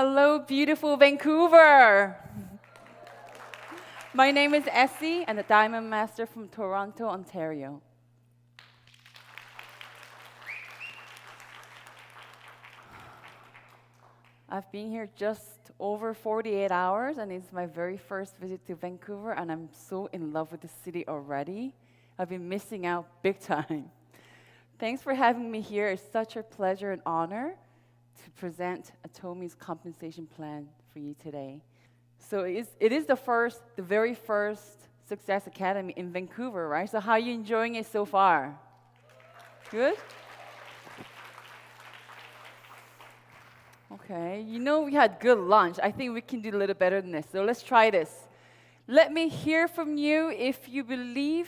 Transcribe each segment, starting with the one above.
Hello, beautiful Vancouver. My name is Essie, and the Diamond Master from Toronto, Ontario. I've been here just over 48 hours, and it's my very first visit to Vancouver, and I'm so in love with the city already. I've been missing out big time. Thanks for having me here. It's such a pleasure and honor to present Atomy's compensation plan for you today. So it is the very first Success Academy in Vancouver, right? So how are you enjoying it so far? Good? Okay, we had good lunch. I think we can do a little better than this. So let's try this. Let me hear from you if you believe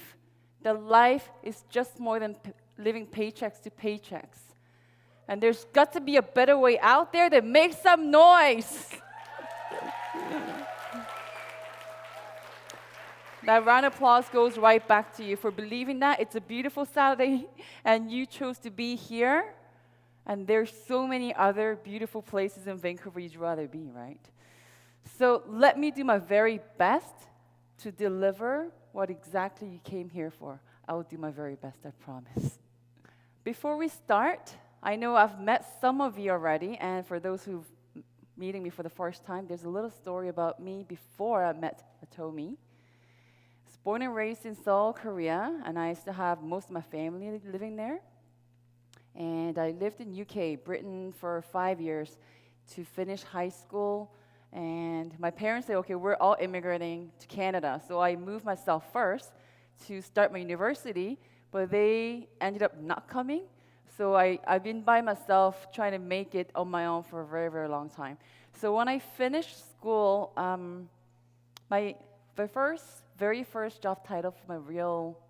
that life is just more than living paychecks to paychecks. And there's got to be a better way out there. That makes some noise. That round of applause goes right back to you for believing that. It's a beautiful Saturday, and you chose to be here. And there's so many other beautiful places in Vancouver you'd rather be, right? So let me do my very best to deliver what exactly you came here for. I will do my very best, I promise. Before we start, I know I've met some of you already, and for those who've meeting me for the first time, there's a little story about me before I met Atomy. I was born and raised in Seoul, Korea, and I still have most of my family living there. And I lived in UK, Britain, for 5 years to finish high school. And my parents said, okay, we're all immigrating to Canada. So I moved myself first to start my university, but they ended up not coming. So I've been by myself trying to make it on my own for a very, very long time. So when I finished school, my very first job title for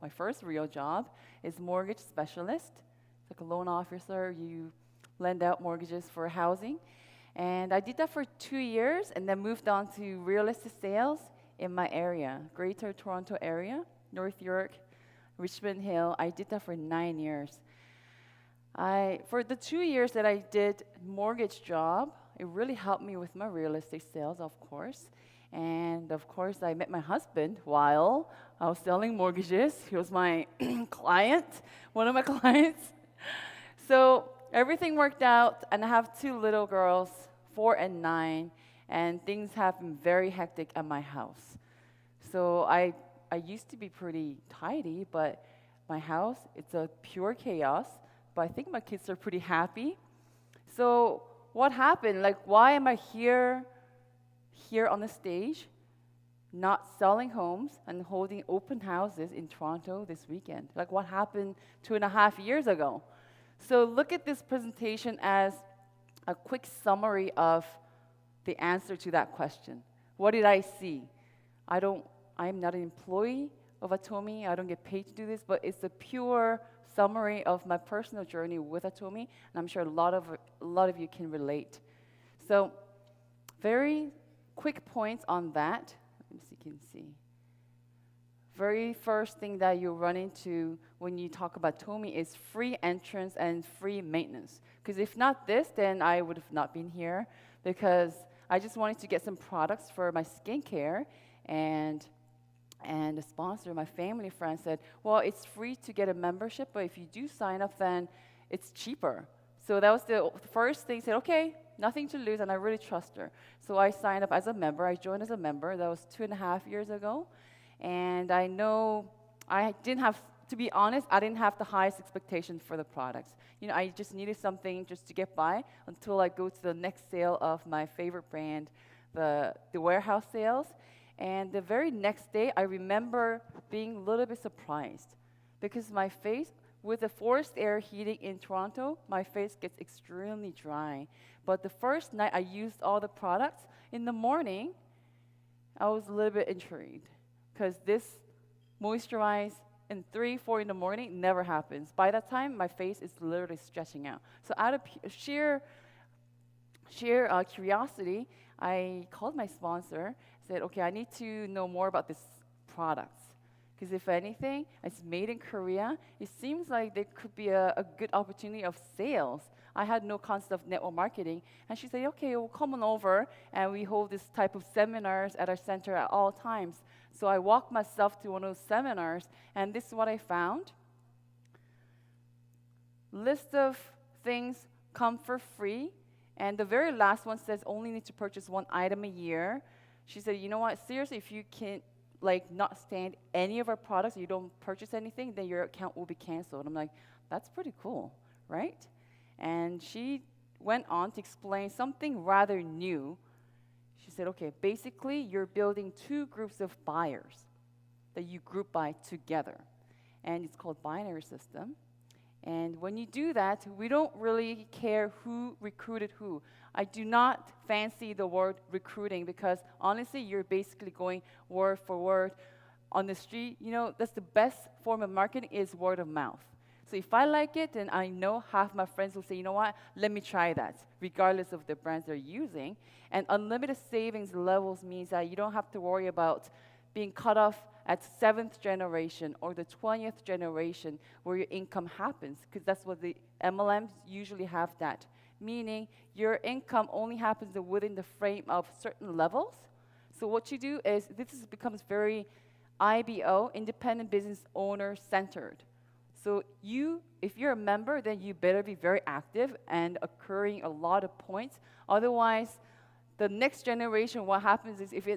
my first real job is mortgage specialist. It's like a loan officer. You lend out mortgages for housing. And I did that for 2 years and then moved on to real estate sales in my area, Greater Toronto area, North York, Richmond Hill. I did that for 9 years. For the 2 years that I did mortgage job, it really helped me with my real estate sales, of course. And of course, I met my husband while I was selling mortgages. He was my client, one of my clients. So everything worked out, and I have 2 little girls, 4 and 9, and things have been very hectic at my house. So I used to be pretty tidy, but my house, it's a pure chaos. But I think my kids are pretty happy. So what happened? Like, why am I here on the stage, not selling homes and holding open houses in Toronto this weekend? Like, what happened 2.5 years ago? So look at this presentation as a quick summary of the answer to that question. What did I see? I'm not an employee of Atomy. I don't get paid to do this, but it's a pure summary of my personal journey with Atomy, and I'm sure a lot of you can relate. So, very quick points on that. Let me see if you can see. Very first thing that you run into when you talk about Atomy is free entrance and free maintenance. Because if not this, then I would have not been here, because I just wanted to get some products for my skincare, and the sponsor, my family friend, said, well, it's free to get a membership, but if you do sign up, then it's cheaper. So that was the first thing. Said, okay, nothing to lose, and I really trust her. So I signed up as a member. I joined as a member. That was 2.5 years ago. And I know to be honest, I didn't have the highest expectations for the products. I just needed something just to get by until I go to the next sale of my favorite brand, the warehouse sales. And the very next day, I remember being a little bit surprised because my face, with the forced air heating in Toronto, my face gets extremely dry. But the first night I used all the products, in the morning, I was a little bit intrigued because this moisturize in 3, 4 in the morning never happens. By that time, my face is literally stretching out. So out of sheer curiosity, I called my sponsor, said, okay, I need to know more about this product. Because if anything, it's made in Korea. It seems like there could be a good opportunity of sales. I had no concept of network marketing. And she said, okay, well, come on over. And we hold this type of seminars at our center at all times. So I walked myself to one of those seminars, and this is what I found. List of things come for free. And the very last one says only need to purchase one item a year. She said, you know what, seriously, if you can not stand any of our products, you don't purchase anything, then your account will be canceled. I'm like, that's pretty cool, right? And she went on to explain something rather new. She said, okay, basically, you're building two groups of buyers that you group by together. And it's called binary system. And when you do that, we don't really care who recruited who. I do not fancy the word recruiting because honestly, you're basically going word for word on the street. You know, that's the best form of marketing is word of mouth. So if I like it, then I know half my friends will say, you know what, let me try that, regardless of the brands they're using. And unlimited savings levels means that you don't have to worry about being cut off at 7th generation or the 20th generation where your income happens, because that's what the MLMs usually have that. Meaning your income only happens within the frame of certain levels. So what you do is, becomes very IBO, independent business owner centered. So if you're a member, then you better be very active and accruing a lot of points. Otherwise, the next generation, what happens is if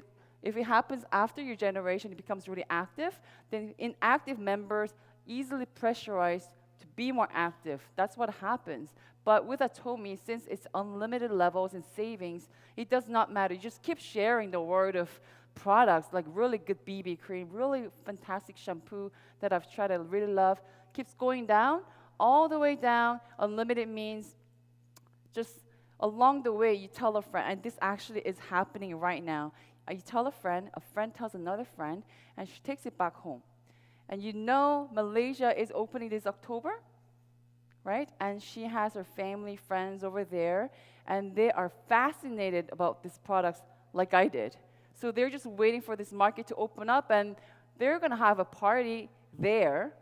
it happens after your generation, it becomes really active, then inactive members easily pressurized to be more active. That's what happens. But with Atomy, since it's unlimited levels and savings, it does not matter. You just keep sharing the word of products, like really good BB cream, really fantastic shampoo that I've tried, I really love. Keeps going down, all the way down. Unlimited means just along the way, you tell a friend, and this actually is happening right now. You tell a friend tells another friend, and she takes it back home. And you know Malaysia is opening this October, right? And she has her family, friends over there, and they are fascinated about these products like I did. So they're just waiting for this market to open up, and they're going to have a party there.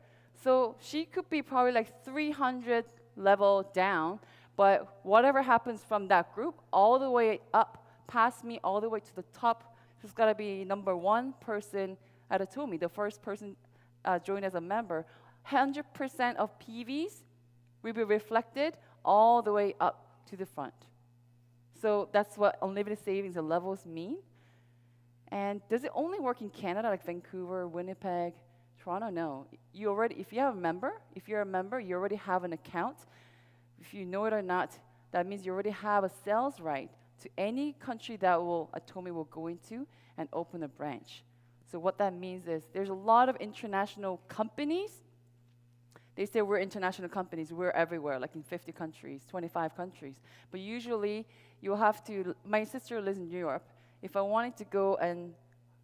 So she could be probably like 300 level down, but whatever happens from that group, all the way up, past me, all the way to the top, who's got to be number one person at Atomy, the first person joined as a member. 100% of PVs will be reflected all the way up to the front. So that's what unlimited savings and levels mean. And does it only work in Canada, like Vancouver, Winnipeg, Toronto? No. If you're a member, you already have an account. If you know it or not, that means you already have a sales right to any country that Atomy will go into and open a branch. So what that means is there's a lot of international companies. They say we're international companies, we're everywhere, like in 50 countries, 25 countries. But usually you'll have to, my sister lives in Europe. If I wanted to go and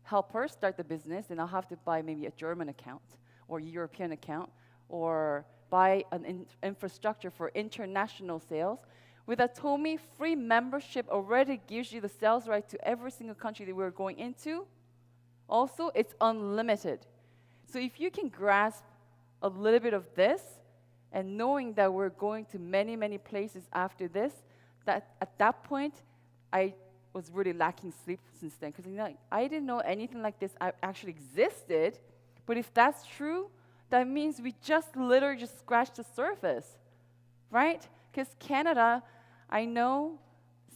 help her start the business, then I'll have to buy maybe a German account or European account or buy an infrastructure for international sales. With Atomy, free membership already gives you the sales right to every single country that we're going into. Also, it's unlimited. So if you can grasp a little bit of this, and knowing that we're going to many, many places after this, that at that point, I was really lacking sleep since then. Because I didn't know anything like this actually existed. But if that's true, that means we literally just scratched the surface, right? Because Canada, I know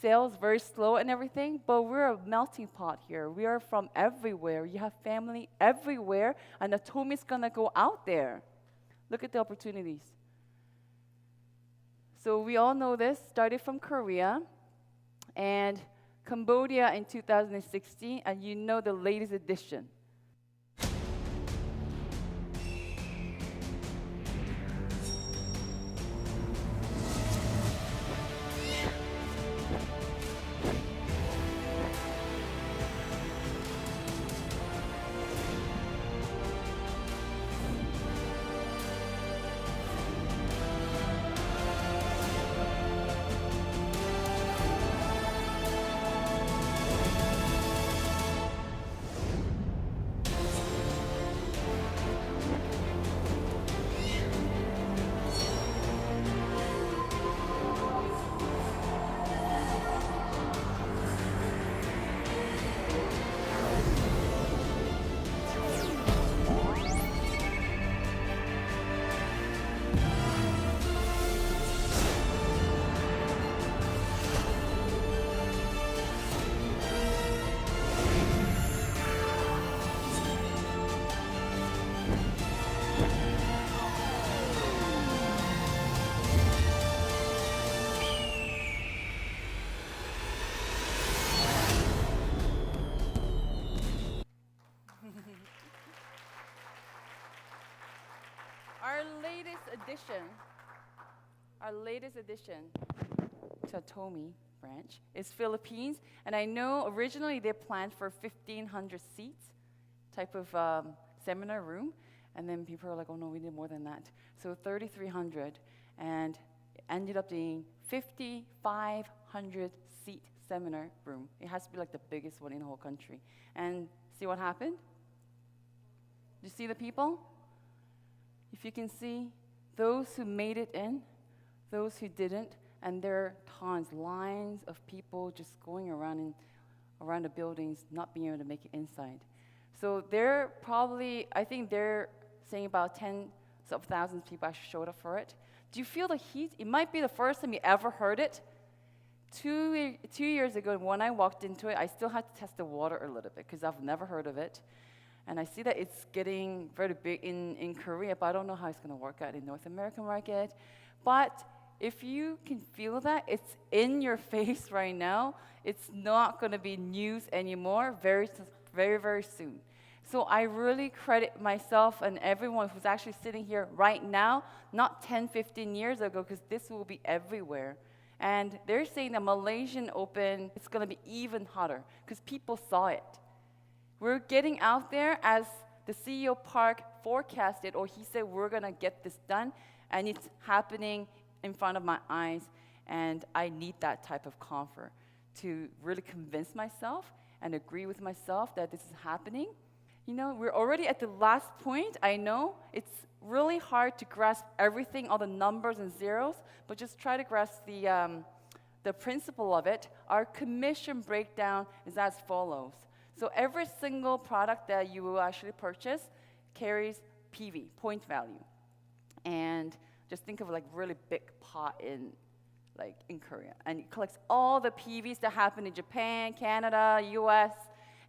sales very slow and everything, but we're a melting pot here. We are from everywhere. You have family everywhere, and Atomy's gonna go out there. Look at the opportunities. So we all know this, started from Korea, and Cambodia in 2016, and you know the latest edition. latest addition to Atomy branch is Philippines. And I know originally they planned for 1,500 seats type of seminar room. And then people are like, oh no, we need more than that. So 3,300, and it ended up being 5,500 seat seminar room. It has to be like the biggest one in the whole country. And see what happened? You see the people? If you can see, those who made it in, those who didn't, and there are tons, lines of people just going around the buildings, not being able to make it inside. So they're probably, I think they're saying about tens of thousands of people actually showed up for it. Do you feel the heat? It might be the first time you ever heard it. 2 years ago, when I walked into it, I still had to test the water a little bit because I've never heard of it. And I see that it's getting very big in Korea, but I don't know how it's going to work out in North American market. But if you can feel that, it's in your face right now. It's not going to be news anymore very, very soon. So I really credit myself and everyone who's actually sitting here right now, not 10, 15 years ago, because this will be everywhere. And they're saying the Malaysian Open, it's going to be even hotter because people saw it. We're getting out there as the CEO Park forecasted, or he said we're going to get this done, and it's happening in front of my eyes, and I need that type of comfort to really convince myself and agree with myself that this is happening. You know, we're already at the last point. I know it's really hard to grasp everything, all the numbers and zeros, but just try to grasp the principle of it. Our commission breakdown is as follows. So every single product that you will actually purchase carries PV, point value. And just think of like really big pot in Korea. And it collects all the PVs that happen in Japan, Canada, US.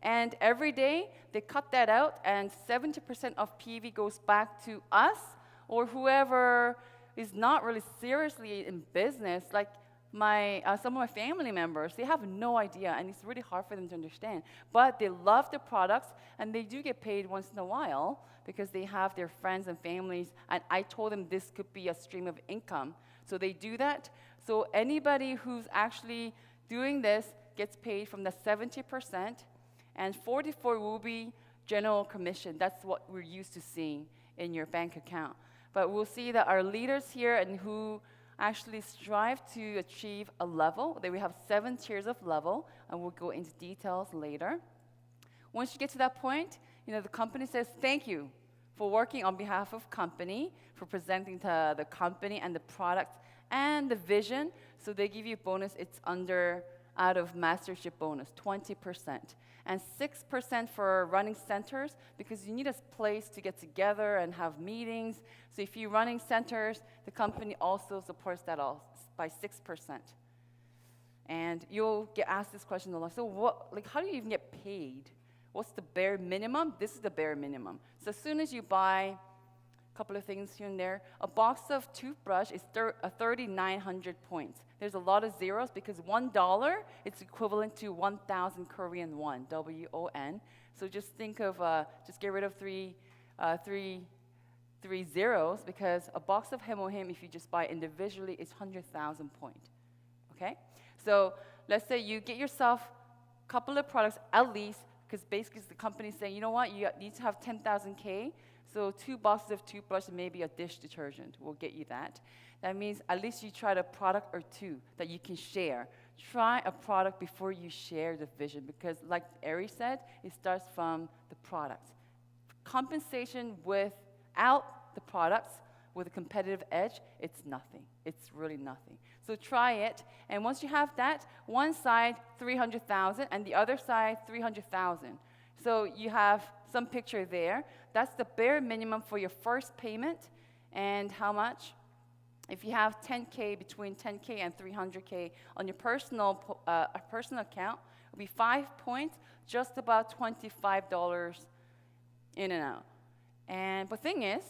And every day they cut that out, and 70% of PV goes back to us or whoever is not really seriously in business, like some of my family members. They have no idea, and it's really hard for them to understand. But they love the products, and they do get paid once in a while because they have their friends and families, and I told them this could be a stream of income. So they do that. So anybody who's actually doing this gets paid from the 70%, and 44 will be general commission. That's what we're used to seeing in your bank account. But we'll see that our leaders here and who actually strive to achieve a level, that we have 7 tiers of level, and we'll go into details later. Once you get to that point, the company says, thank you for working on behalf of company, for presenting to the company and the product and the vision. So they give you a bonus. It's out of mastership bonus, 20%. And 6% for running centers, because you need a place to get together and have meetings. So if you're running centers, the company also supports that by 6%. And you'll get asked this question a lot. So how do you even get paid? What's the bare minimum? This is the bare minimum. So as soon as you buy a couple of things here and there, a box of toothbrush is 3,900 points. There's a lot of zeros because $1 is equivalent to 1,000 Korean won, WON. So just think of, just get rid of three zeros, because a box of Hemohim, if you just buy individually, is 100,000 points. Okay? So let's say you get yourself a couple of products at least, because basically the company's saying, you know what, you need to have 10,000 K. So 2 boxes of toothbrush and maybe a dish detergent will get you that. That means at least you tried a product or two that you can share. Try a product before you share the vision, because like Ari said, it starts from the products. Compensation without the products, with a competitive edge, it's nothing. It's really nothing. So try it, and once you have that, one side 300,000 and the other side 300,000. So you have some picture there. That's the bare minimum for your first payment. And how much? If you have 10K, between 10K and 300K on your personal account, it'll be 5 points, just about $25 in and out. And the thing is,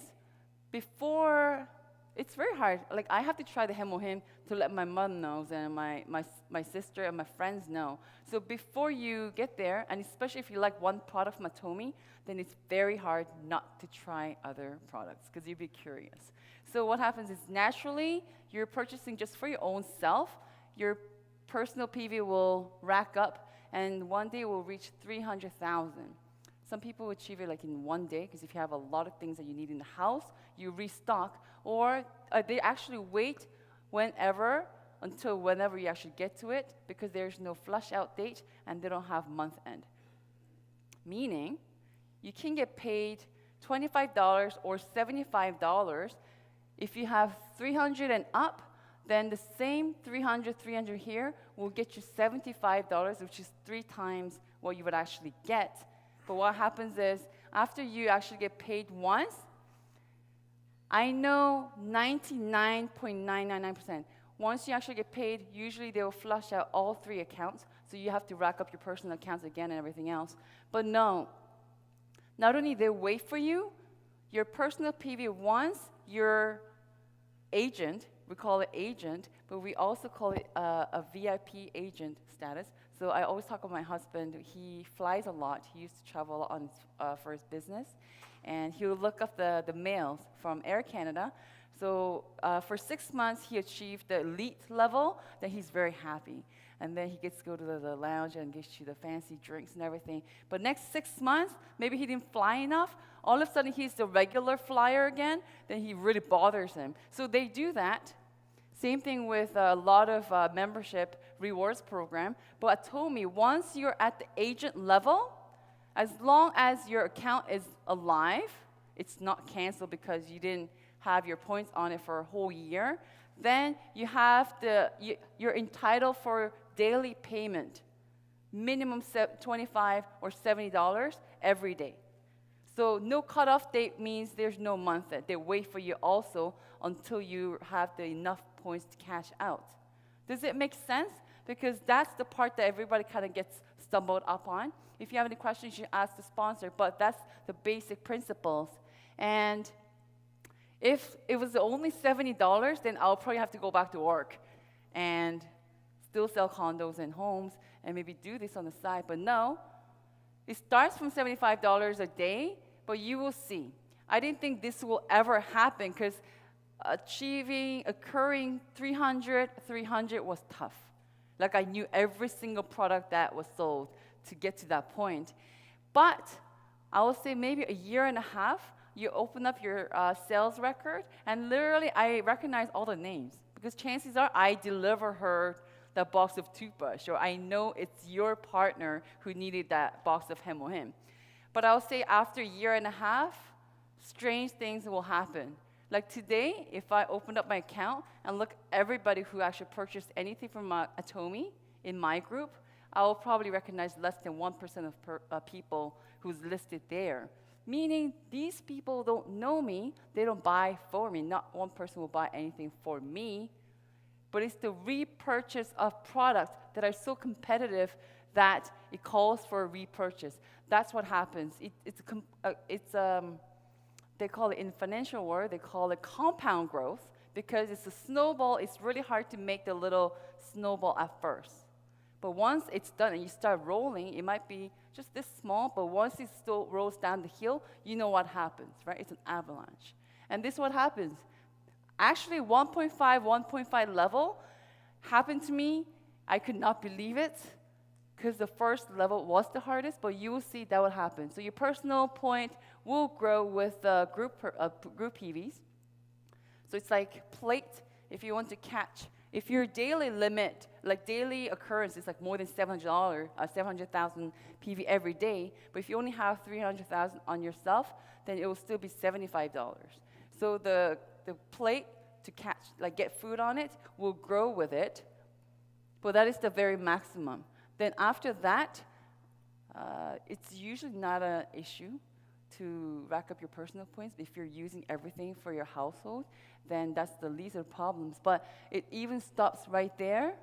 before it's very hard. Like, I have to try the hemohim to let my mother know and my sister and my friends know. So before you get there, and especially if you like one product from Atomy, then it's very hard not to try other products because you'll be curious. So what happens is naturally, you're purchasing just for your own self. Your personal PV will rack up, and one day will reach 300,000. Some people achieve it like in one day, because if you have a lot of things that you need in the house, you restock, or they actually wait until whenever you actually get to it, because there's no flush out date and they don't have month end. Meaning, you can get paid $25 or $75. If you have 300 and up, then the same 300 here will get you $75, which is 3 times what you would actually get. But what happens is, after you actually get paid once, I know 99.999%. Once you actually get paid, usually they will flush out all 3 accounts, so you have to rack up your personal accounts again and everything else. But no, not only they wait for you, your personal PV once your agent, we call it agent, but we also call it a VIP agent status. So I always talk about my husband. He flies a lot. He used to travel a lot for his business. And he would look up the mails from Air Canada. So for 6 months, he achieved the elite level. Then he's very happy. And then he gets to go to the lounge and gets you the fancy drinks and everything. But next 6 months, maybe he didn't fly enough. All of a sudden, he's the regular flyer again. Then he really bothers him. So they do that. Same thing with a lot of membership rewards program. But Atomy, once you're at the agent level, as long as your account is alive, it's not canceled because you didn't have your points on it for a whole year, then you're entitled for daily payment, minimum $25 or $70 every day. So no cutoff date means there's no month end. They wait for you also until you have enough points to cash out. Does it make sense? Because that's the part that everybody kind of gets stumbled up on. If you have any questions, you ask the sponsor, but that's the basic principles. And if it was only $70, then I'll probably have to go back to work and still sell condos and homes and maybe do this on the side. But no, it starts from $75 a day, but you will see. I didn't think this will ever happen because occurring 300 was tough. Like, I knew every single product that was sold to get to that point. But I would say maybe a year and a half, you open up your sales record, and literally I recognize all the names, because chances are I deliver her that box of toothbrush, or I know it's your partner who needed that box of Hemohim. But I'll say after a year and a half, strange things will happen. Like today, if I opened up my account and look at everybody who actually purchased anything from Atomy in my group, I will probably recognize less than 1% of people who's listed there. Meaning these people don't know me, they don't buy for me. Not one person will buy anything for me, but it's the repurchase of products that are so competitive that it calls for a repurchase. That's what happens. They call it in financial world, they call it compound growth, because it's a snowball. It's really hard to make the little snowball at first. But once it's done and you start rolling, it might be just this small, but once it still rolls down the hill, you know what happens, right? It's an avalanche. And this is what happens. Actually, 1.5 level happened to me. I could not believe it, because the first level was the hardest, but you will see that will happen. So your personal point will grow with group PVs. So it's like plate, if you want to catch. If your daily limit, like daily occurrence, is like more than $700,000 PV every day, but if you only have 300,000 on yourself, then it will still be $75. So the plate to catch, like get food on it, will grow with it, but that is the very maximum. Then after that, it's usually not an issue to rack up your personal points. If you're using everything for your household, then that's the least of the problems. But it even stops right there.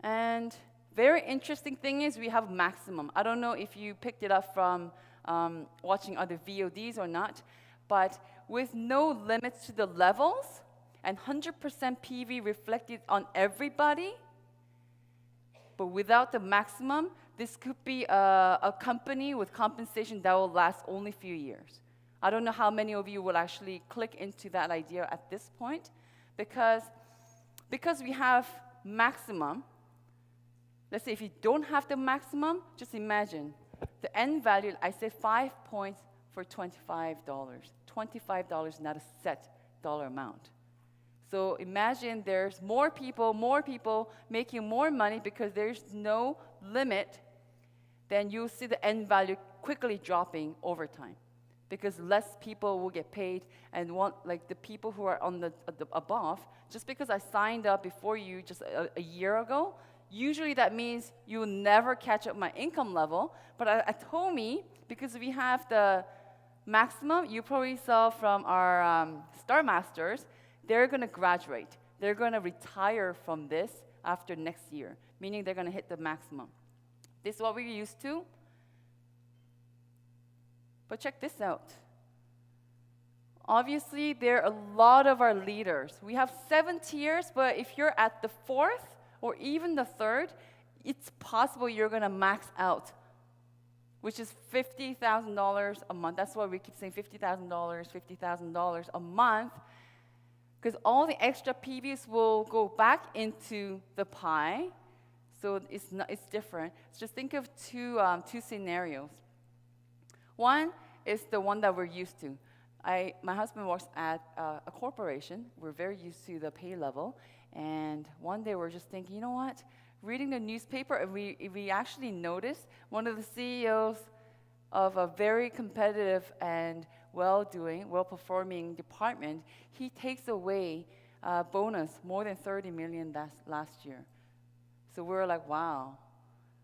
And very interesting thing is we have maximum. I don't know if you picked it up from watching other VODs or not, but with no limits to the levels and 100% PV reflected on everybody, but without the maximum, this could be a company with compensation that will last only a few years. I don't know how many of you will actually click into that idea at this point, because we have maximum. Let's say if you don't have the maximum, just imagine the end value. I said 5 points for $25. $25, not a set dollar amount. So imagine there's more people making more money because there's no limit, then you'll see the end value quickly dropping over time, because less people will get paid, and like the people who are on the above, just because I signed up before you just a year ago, usually that means you'll never catch up my income level. But at Atomy, because we have the maximum, you probably saw from our Star Masters, they're going to graduate. They're going to retire from this after next year, meaning they're going to hit the maximum. This is what we're used to. But check this out. Obviously, there are a lot of our leaders. We have 7 tiers, but if you're at the 4th or even the 3rd, it's possible you're going to max out, which is $50,000 a month. That's why we keep saying $50,000, $50,000 a month, because all the extra PVs will go back into the pie. So it's different. Just think of two scenarios. One is the one that we're used to. My husband works at a corporation. We're very used to the pay level. And one day we're just thinking, you know what? Reading the newspaper, and we actually noticed one of the CEOs of a very competitive and well-performing department, he takes away bonus more than $30 million last year. So we're like, wow.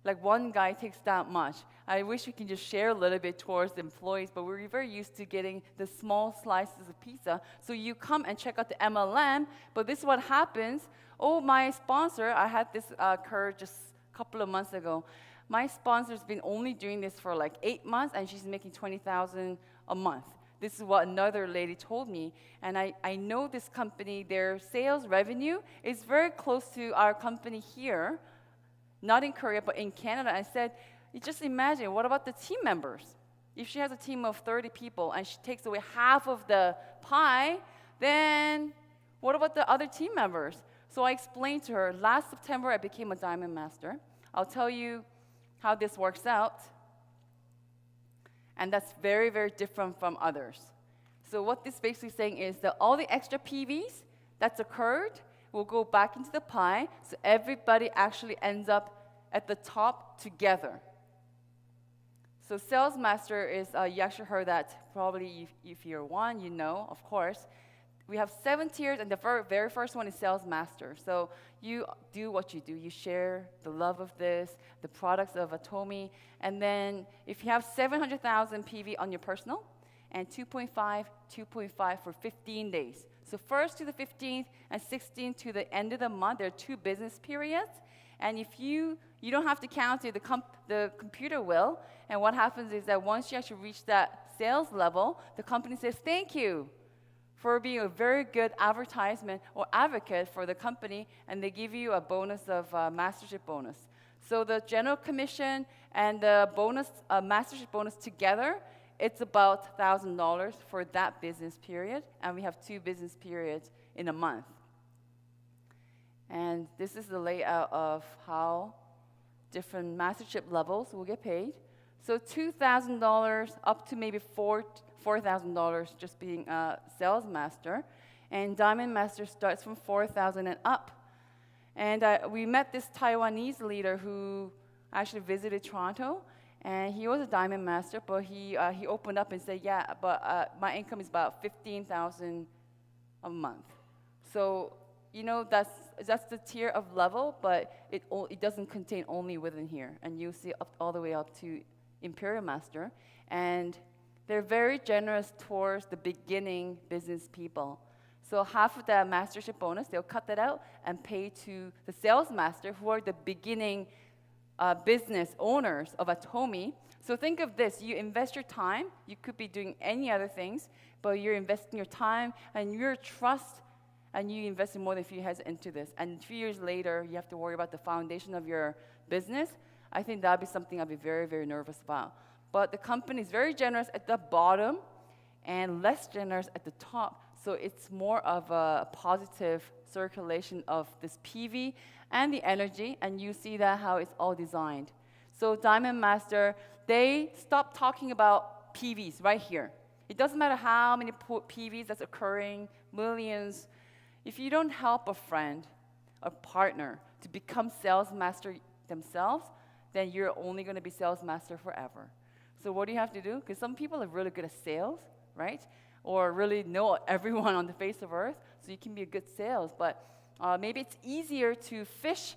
Like one guy takes that much. I wish we can just share a little bit towards the employees, but we're very used to getting the small slices of pizza. So you come and check out the MLM, but this is what happens. Oh, my sponsor, I had this occur just a couple of months ago. My sponsor's been only doing this for like 8 months, and she's making $20,000 a month. This is what another lady told me. And I know this company, their sales revenue is very close to our company here, not in Korea, but in Canada. I said, you just imagine, what about the team members? If she has a team of 30 people and she takes away half of the pie, then what about the other team members? So I explained to her, last September I became a Diamond Master. I'll tell you how this works out. And that's very, very different from others. So what this basically saying is that all the extra PVs that's occurred will go back into the pie, so everybody actually ends up at the top together. So Sales Master is, you actually heard that probably if you're one, you know, of course. We have 7 tiers, and the very first one is Sales Master. So you do what you do. You share the love of this, the products of Atomy, and then if you have 700,000 PV on your personal, and 2.5 for 15 days. So 1st to the 15th and 16th to the end of the month, there are 2 business periods. And if you don't have to count it, the computer will. And what happens is that once you actually reach that sales level, the company says, thank you for being a very good advertisement or advocate for the company, and they give you a bonus of mastership bonus. So the general commission and the bonus, mastership bonus together, it's about $1,000 for that business period, and we have 2 business periods in a month. And this is the layout of how different mastership levels will get paid. So $2,000 up to maybe $4,000 just being a sales master, and Diamond Master starts from $4,000 and up. And we met this Taiwanese leader who actually visited Toronto, and he was a Diamond Master, but he opened up and said, yeah, but my income is about $15,000 a month. So, you know, that's the tier of level, but it doesn't contain only within here. And you'll see all the way up to Imperial Master. And they're very generous towards the beginning business people. So half of the mastership bonus, they'll cut that out and pay to the sales master, who are the beginning business owners of Atomy. So think of this, you invest your time, you could be doing any other things, but you're investing your time and your trust, and you invested more than a few years into this. And 3 years later, you have to worry about the foundation of your business. I think that would be something I'd be very, very nervous about. But the company is very generous at the bottom and less generous at the top. So it's more of a positive circulation of this PV and the energy, and you see that how it's all designed. So Diamond Master, they stopped talking about PVs right here. It doesn't matter how many PVs that's occurring, millions. If you don't help a friend, a partner, to become sales master themselves, then you're only going to be sales master forever. So what do you have to do? Because some people are really good at sales, right? Or really know everyone on the face of earth, so you can be a good sales. But maybe it's easier to fish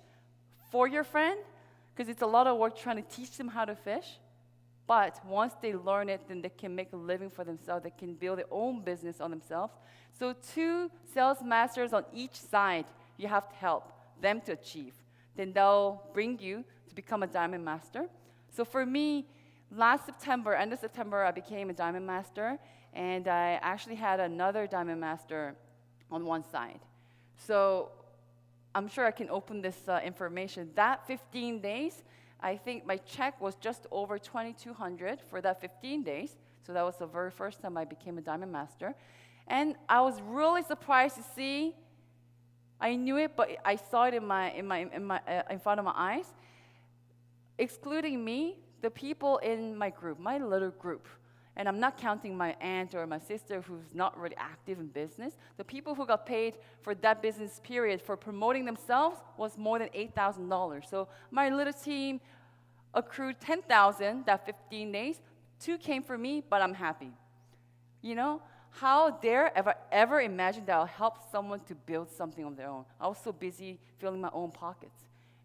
for your friend, because it's a lot of work trying to teach them how to fish. But once they learn it, then they can make a living for themselves. They can build their own business on themselves. So 2 sales masters on each side, you have to help them to achieve. Then they'll bring you to become a Diamond Master. So for me, last September, end of September, I became a Diamond Master. And I actually had another Diamond Master on one side. So I'm sure I can open this information. That 15 days, I think my check was just over $2,200 for that 15 days. So that was the very first time I became a Diamond Master. And I was really surprised to see, I knew it, but I saw it in front of my eyes. Excluding me, the people in my group, my little group, and I'm not counting my aunt or my sister who's not really active in business, the people who got paid for that business period for promoting themselves was more than $8,000. So my little team accrued $10,000 that 15 days. 2 came for me, but I'm happy. You know, how dare ever imagine that I'll help someone to build something on their own? I was so busy filling my own pockets.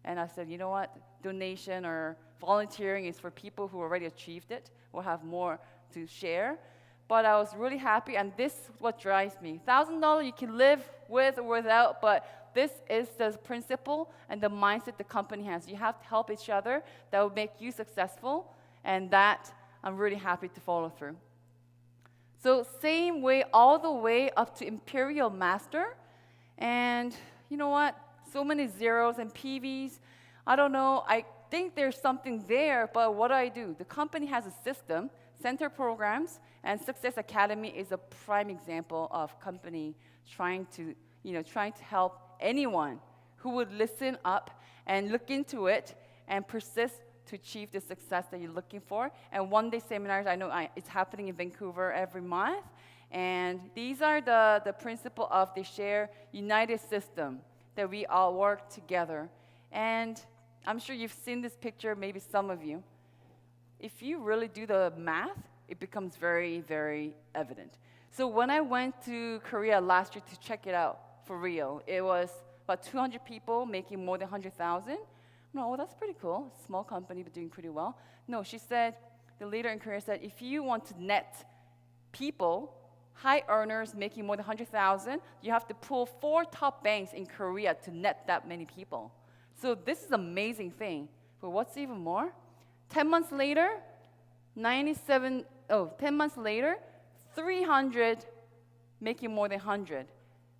And I said, you know what, donation or volunteering is for people who already achieved it or have more to share. But I was really happy, and this is what drives me. $1,000 you can live with or without, but this is the principle and the mindset the company has. You have to help each other. That will make you successful, and that I'm really happy to follow through. So same way all the way up to Imperial Master. And you know what? So many zeros and PVs. I don't know. I think there's something there, but what do? The company has a system, center programs, and Success Academy is a prime example of company trying to help anyone who would listen up and look into it and persist to achieve the success that you're looking for. And one-day seminars, I know it's happening in Vancouver every month. And these are the principle of the shared united system that we all work together. And I'm sure you've seen this picture, maybe some of you. If you really do the math, it becomes very, very evident. So when I went to Korea last year to check it out for real, it was about 200 people making more than 100,000. No, well, that's pretty cool. Small company, but doing pretty well. No, she said, the leader in Korea said, if you want to net people, high earners making more than 100,000, you have to pull 4 top banks in Korea to net that many people. So this is an amazing thing. But what's even more? 10 months later, 300 making more than 100.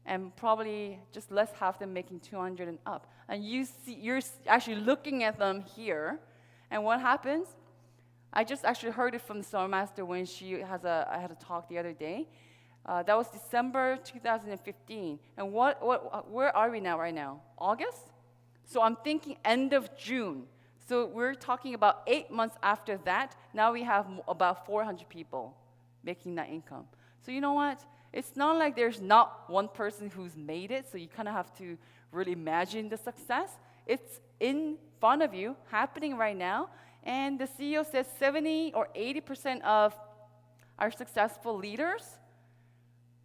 And probably just less half them making 200 and up. And you're actually looking at them here. And what happens? I just actually heard it from the Star Master when I had a talk the other day. That was December 2015. And where are we now right now? August? So I'm thinking end of June. So we're talking about 8 months after that. Now we have about 400 people making that income. So you know what? It's not like there's not one person who's made it, so you kind of have to really imagine the success. It's in front of you, happening right now, and the CEO says 70 or 80% of our successful leaders,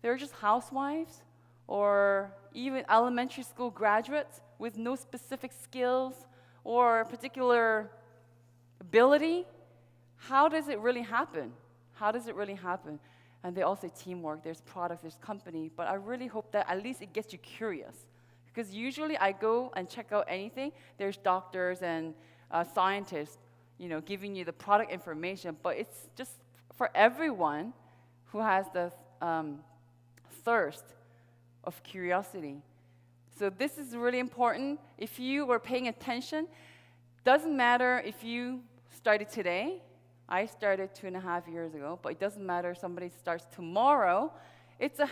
they're just housewives or even elementary school graduates with no specific skills or particular ability. How does it really happen? How does it really happen? And they all say teamwork, there's products, there's company, but I really hope that at least it gets you curious. Because usually I go and check out anything, there's doctors and scientists. giving you the product information, but it's just for everyone who has the thirst of curiosity. So this is really important. If you were paying attention, doesn't matter if you started today. I started 2.5 years ago, but it doesn't matter if somebody starts tomorrow. It's a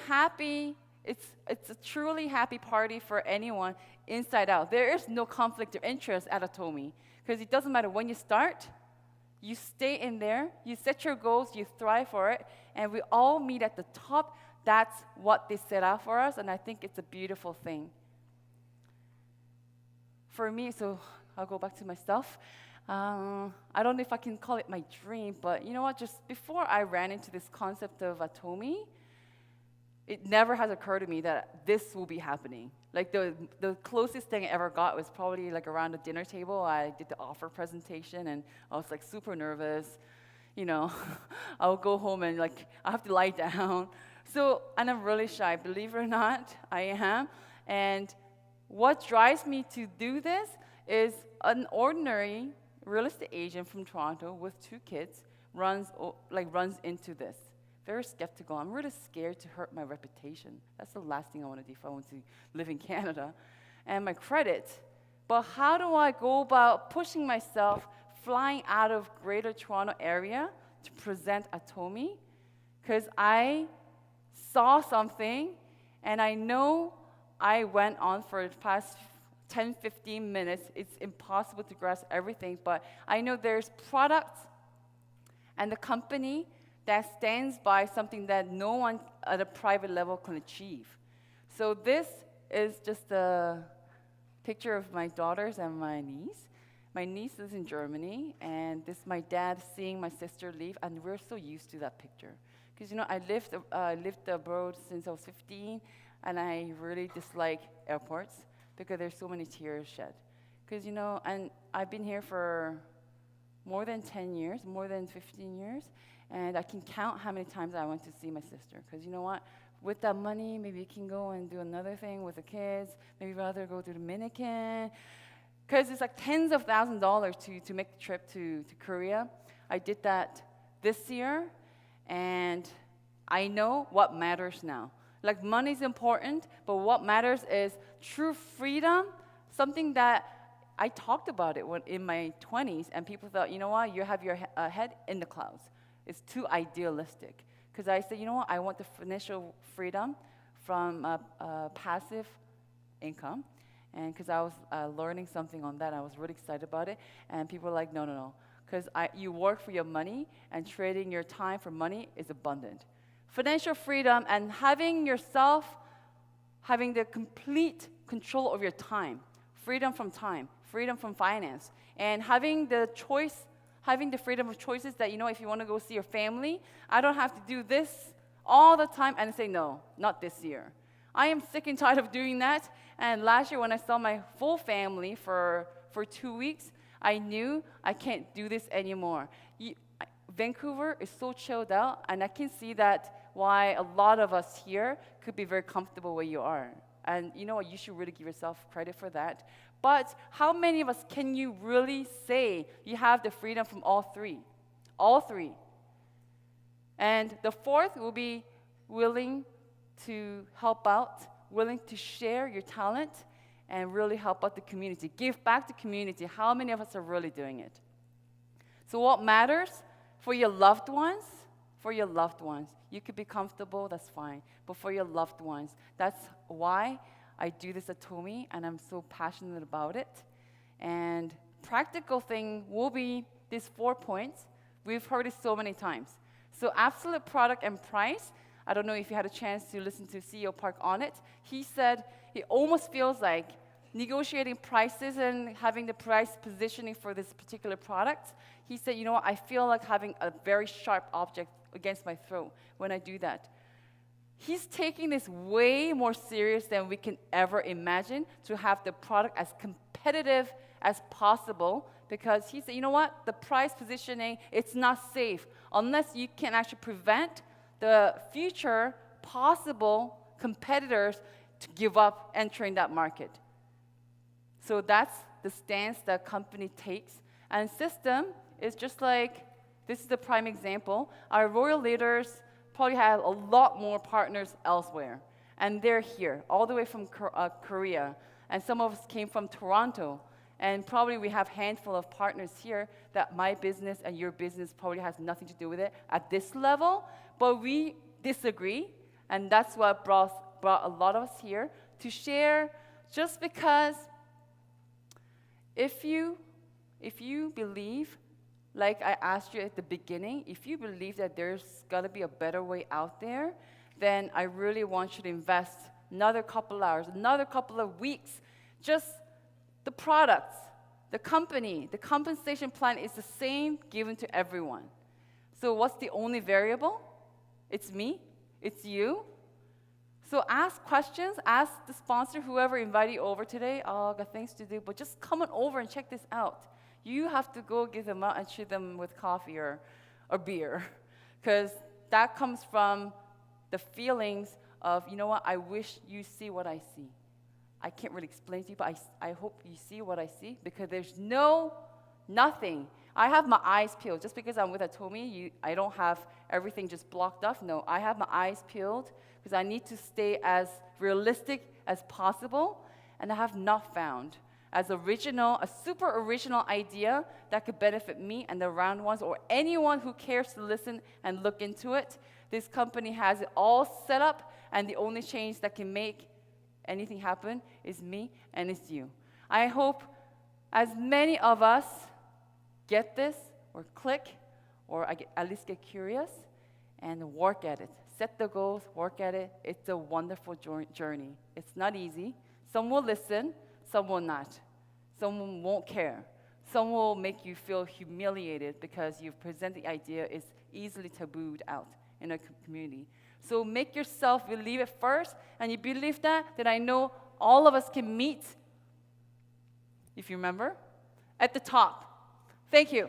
truly happy party for anyone inside out. There is no conflict of interest at Atomy, because it doesn't matter when you start. You stay in there, you set your goals, you thrive for it, and we all meet at the top. That's what they set out for us, and I think it's a beautiful thing. For me, so I'll go back to myself. I don't know if I can call it my dream, but you know what? Just before I ran into this concept of Atomy, it never has occurred to me that this will be happening. Like the closest thing I ever got was probably like around the dinner table. I did the offer presentation, and I was like super nervous. I would go home and like I have to lie down. And I'm really shy. Believe it or not, I am. And what drives me to do this is an ordinary real estate agent from Toronto with 2 kids runs into this. Very skeptical. I'm really scared to hurt my reputation. That's the last thing I want to do if I want to live in Canada. And my credit. But how do I go about pushing myself, flying out of Greater Toronto area to present Atomy? Because I saw something, and I know I went on for the past 10, 15 minutes. It's impossible to grasp everything, but I know there's products and the company that stands by something that no one at a private level can achieve. So this is just a picture of my daughters and my niece. My niece is in Germany, and this is my dad seeing my sister leave, and we're so used to that picture. Because I lived abroad since I was 15, and I really dislike airports because there's so many tears shed. Because and I've been here for more than 10 years, more than 15 years, and I can count how many times I went to see my sister. Because you know what? With that money, maybe you can go and do another thing with the kids. Maybe rather go to Dominican. Because it's like tens of thousands of dollars to make the trip to Korea. I did that this year, and I know what matters now. Like money is important, but what matters is true freedom, something that I talked about it in my 20s, and people thought, you know what, you have your head in the clouds. It's too idealistic. Because I said, you know what, I want the financial freedom from passive income. And because I was learning something on that, I was really excited about it. And people were like, no. Because you work for your money, and trading your time for money is abundant. Financial freedom and having the complete control of your time, freedom from finance, and having the freedom of choices that, if you want to go see your family, I don't have to do this all the time and say, no, not this year. I am sick and tired of doing that. And last year when I saw my full family for 2 weeks, I knew I can't do this anymore. Vancouver is so chilled out, and I can see that why a lot of us here could be very comfortable where you are. And you know what, you should really give yourself credit for that. But how many of us can you really say you have the freedom from all three? All three. And the fourth will be willing to help out, willing to share your talent, and really help out the community. Give back to community. How many of us are really doing it? So what matters for your loved ones? For your loved ones. You could be comfortable, that's fine. But for your loved ones, that's why I do this at Atomy, and I'm so passionate about it. And practical thing will be these 4 points. We've heard it so many times. So absolute product and price. I don't know if you had a chance to listen to CEO Park on it. He said it almost feels like negotiating prices and having the price positioning for this particular product. He said, you know what, I feel like having a very sharp object against my throat when I do that. He's taking this way more serious than we can ever imagine, to have the product as competitive as possible, because he said, you know what, the price positioning, it's not safe unless you can actually prevent the future possible competitors to give up entering that market. So that's the stance that company takes. And system is just like, this is the prime example. Our royal leaders probably have a lot more partners elsewhere. And they're here, all the way from Korea. And some of us came from Toronto. And probably we have a handful of partners here that my business and your business probably has nothing to do with it at this level. But we disagree. And that's what brought a lot of us here to share, just because if you believe, like I asked you at the beginning, if you believe that there's got to be a better way out there, then I really want you to invest another couple hours, another couple of weeks. Just the products, the company, the compensation plan is the same given to everyone. So what's the only variable? It's me, it's you. So ask questions, ask the sponsor, whoever invited you over today, oh, I got things to do, but just come on over and check this out. You have to go give them out and treat them with coffee or beer, because that comes from the feelings of, you know what, I wish you see what I see. I can't really explain to you, but I hope you see what I see, because there's nothing. I have my eyes peeled. Just because I'm with Atomy, I don't have everything just blocked off. No, I have my eyes peeled because I need to stay as realistic as possible, and I have not found as original, a super original idea that could benefit me and the round ones or anyone who cares to listen and look into it. This company has it all set up, and the only change that can make anything happen is me and it's you. I hope as many of us get this or click or at least get curious and work at it. Set the goals, work at it. It's a wonderful journey. It's not easy. Some will listen, some will not. Some won't care. Some will make you feel humiliated because you've presented the idea is easily tabooed out in a community. So make yourself believe it first, and you believe that, then I know all of us can meet, if you remember, at the top. Thank you.